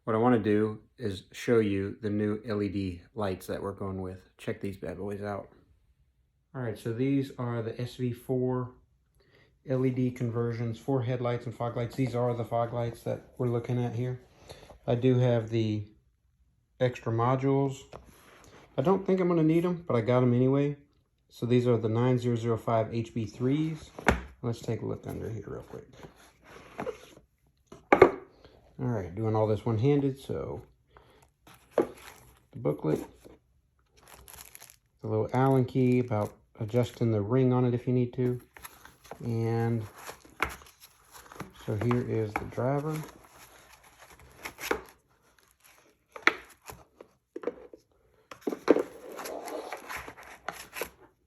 what I want to do is show you the new LED lights that we're going with. Check these bad boys out. All right, so these are the SV4 LED conversions for headlights and fog lights. These are the fog lights that we're looking at here. I do have the extra modules. I don't think I'm going to need them, but I got them anyway. So these are the 9005 HB3s. Let's take a look under here real quick. All right, doing all this one-handed, so the booklet, the little Allen key about adjusting the ring on it if you need to, and so here is the driver.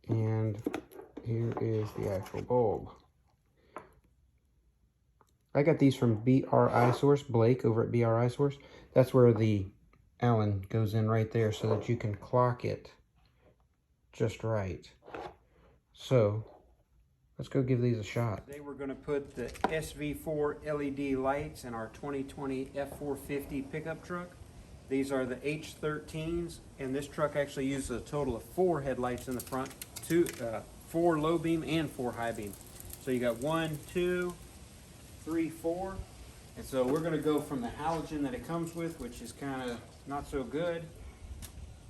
And here is the actual bulb. I got these from BRI Source, Blake over at BRI Source. That's where the Allen goes in right there so that you can clock it just right. So let's go give these a shot. Today we're going to put the SV4 LED lights in our 2020 F450 pickup truck. These are the H13s, and this truck actually uses a total of 4 headlights in the front, 4 low beam and 4 high beam. So you got 1, 2, 3, 4, and so we're going to go from the halogen that it comes with, which is kind of not so good,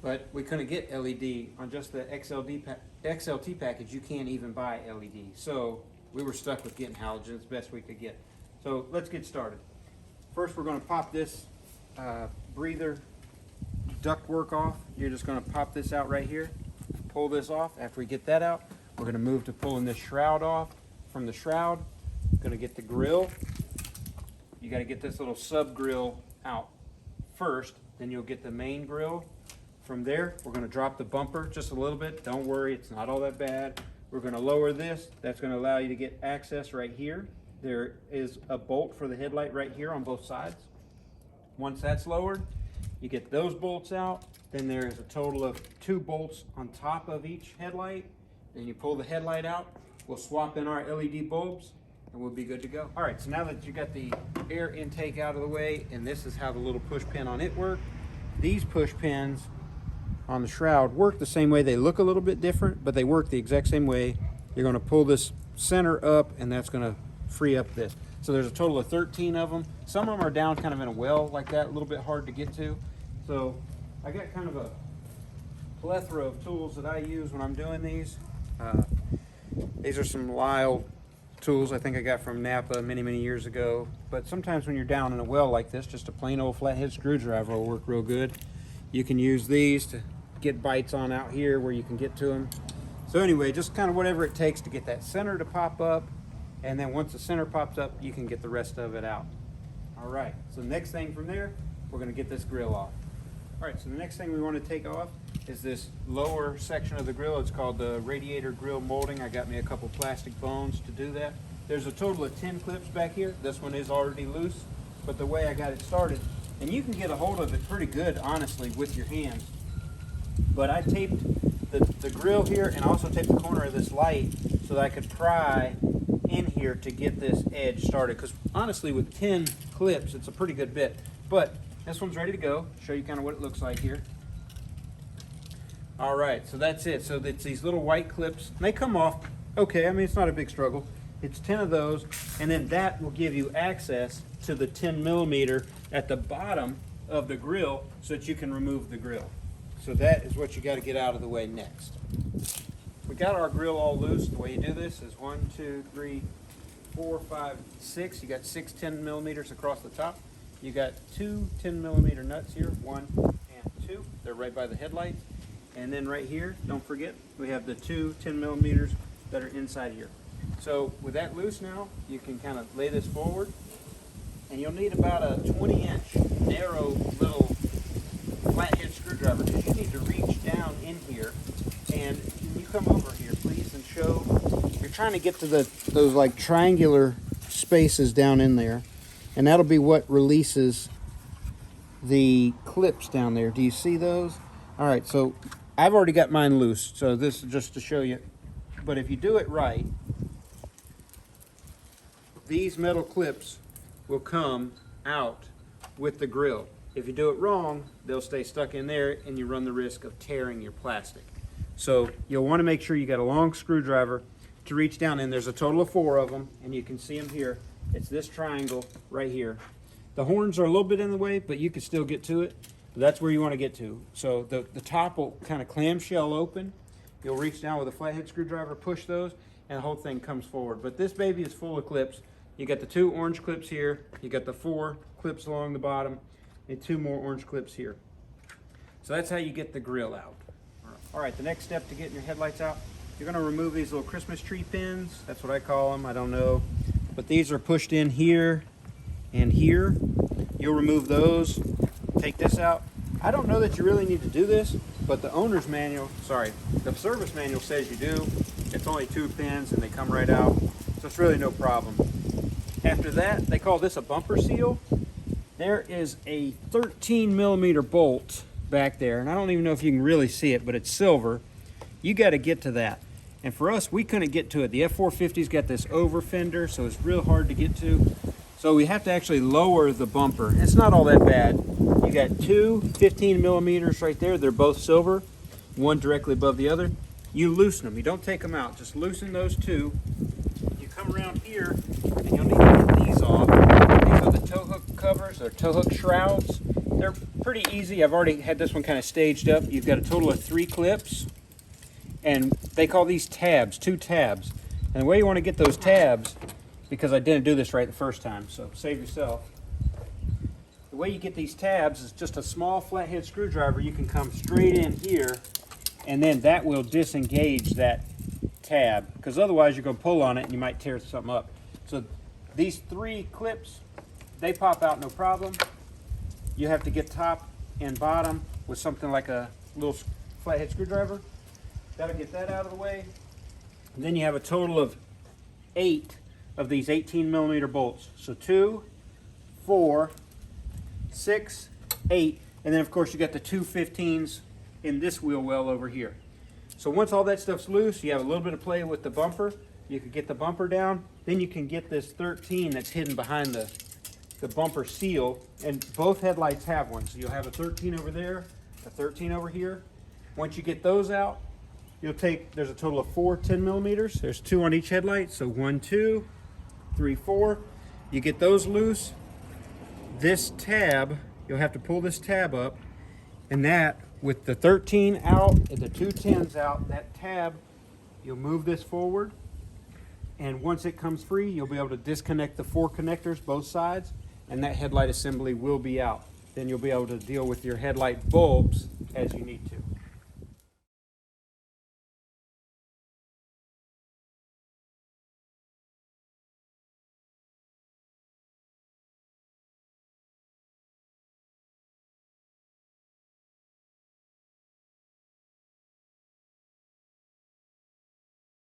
but we couldn't get LED on just the XLT package. You can't even buy LED, so we were stuck with getting halogen as best we could get. So let's get started. First, we're going to pop this breather ductwork off. You're just going to pop this out right here, pull this off. After we get that out, we're going to move to pulling this shroud off. From the shroud, going to get the grill. You got to get this little sub grill out first, then you'll get the main grill. From there, we're going to drop the bumper just a little bit. Don't worry, it's not all that bad. We're going to lower this. That's going to allow you to get access right here. There is a bolt for the headlight right here on both sides. Once that's lowered, you get those bolts out. Then there is a total of 2 bolts on top of each headlight. Then you pull the headlight out. We'll swap in our LED bulbs and we'll be good to go. All right, so now that you got the air intake out of the way, and this is how the little push pin on it works. These push pins on the shroud work the same way. They look a little bit different, but they work the exact same way. You're going to pull this center up, and that's going to free up this. So there's a total of 13 of them. Some of them are down kind of in a well like that, a little bit hard to get to. So I got kind of a plethora of tools that I use when I'm doing these. These are some Lyle tools I think I got from Napa many years ago. But sometimes when you're down in a well like this, just a plain old flathead screwdriver will work real good. You can use these to get bites on out here where you can get to them. So anyway, just kind of whatever it takes to get that center to pop up. And then once the center pops up, you can get the rest of it out. All right, so the next thing from there, we're going to get this grill off. All right, so the next thing we want to take off is this lower section of the grill. It's called the Radiator grill molding. I got me a couple plastic bones to do that. There's a total of 10 clips back here. This one is already loose, but the way I got it started, and you can get a hold of it pretty good, honestly, with your hands. But I taped the grill here, and also taped the corner of this light so that I could pry in here to get this edge started. Because honestly, with 10 clips, it's a pretty good bit. But this one's ready to go. Show you kind of what it looks like here. All right, so that's it. So it's these little white clips. And they come off okay. I mean, it's not a big struggle. It's 10 of those, and then that will give you access to the 10 millimeter at the bottom of the grill so that you can remove the grill. So that is what you got to get out of the way next. We got our grill all loose. The way you do this is 1, 2, 3, 4, 5, 6. You got 6 10 millimeters across the top. You got 2 10 millimeter nuts here, 1 and 2. They're right by the headlights. And then right here, don't forget, we have the 2 10 millimeters that are inside here. So with that loose now, you can kind of lay this forward, and you'll need about a 20-inch narrow little flathead screwdriver, because you need to reach down in here. And you come over here, please, and show. You're trying to get to those like triangular spaces down in there, and that'll be what releases the clips down there. Do you see those? All right, so I've already got mine loose, so this is just to show you. But if you do it right, these metal clips will come out with the grill. If you do it wrong, they'll stay stuck in there and you run the risk of tearing your plastic. So you'll want to make sure you got a long screwdriver to reach down in. There's a total of 4 of them, and you can see them here. It's this triangle right here. The horns are a little bit in the way, but you can still get to it. But that's where you want to get to. So the top will kind of clamshell open. You'll reach down with a flathead screwdriver, push those, and the whole thing comes forward. But this baby is full of clips. You got the 2 orange clips here. You got the 4 clips along the bottom, and 2 more orange clips here. So that's how you get the grill out. All right, the next step to getting your headlights out, you're going to remove these little Christmas tree pins. That's what I call them. I don't know. But these are pushed in here and here. You'll remove those. Take this out. I don't know that you really need to do this, but the owner's manual, the service manual says you do. It's only 2 pins and they come right out, so it's really no problem. After that, they call this a bumper seal. There is a 13mm bolt back there, and I don't even know if you can really see it, but it's silver. You got to get to that. And for us, we couldn't get to it. The F450's got this over fender, so it's real hard to get to. So we have to actually lower the bumper. It's not all that bad. You got 2 15mm right there. They're both silver, one directly above the other. You loosen them. You don't take them out. Just loosen those 2. You come around here, and you'll need to get these off. These are the tow hook covers, or tow hook shrouds. They're pretty easy. I've already had this one kind of staged up. You've got a total of 3 clips, and they call these tabs, 2 tabs. And the way you want to get those tabs, because I didn't do this right the first time, so save yourself. The way you get these tabs is just a small flathead screwdriver. You can come straight in here, and then that will disengage that tab, because otherwise you're going to pull on it and you might tear something up. So these 3 clips, they pop out no problem. You have to get top and bottom with something like a little flathead screwdriver. That'll get that out of the way. And then you have a total of 8 of these 18mm bolts. So 2, 4, 6, 8, and then of course you got the 2 15s in this wheel well over here. So once all that stuff's loose, you have a little bit of play with the bumper. You can get the bumper down, then you can get this 13 that's hidden behind the bumper seal, and both headlights have one. So you'll have a 13 over there, a 13 over here. Once you get those out, you'll take, there's a total of 4 10mm. There's 2 on each headlight, so 1, 2, 3, 4. You get those loose. This tab, you'll have to pull this tab up, and that, with the 13 out and the 2 10s out, that tab, you'll move this forward, and once it comes free, you'll be able to disconnect the 4 connectors, both sides, and that headlight assembly will be out. Then you'll be able to deal with your headlight bulbs as you need to.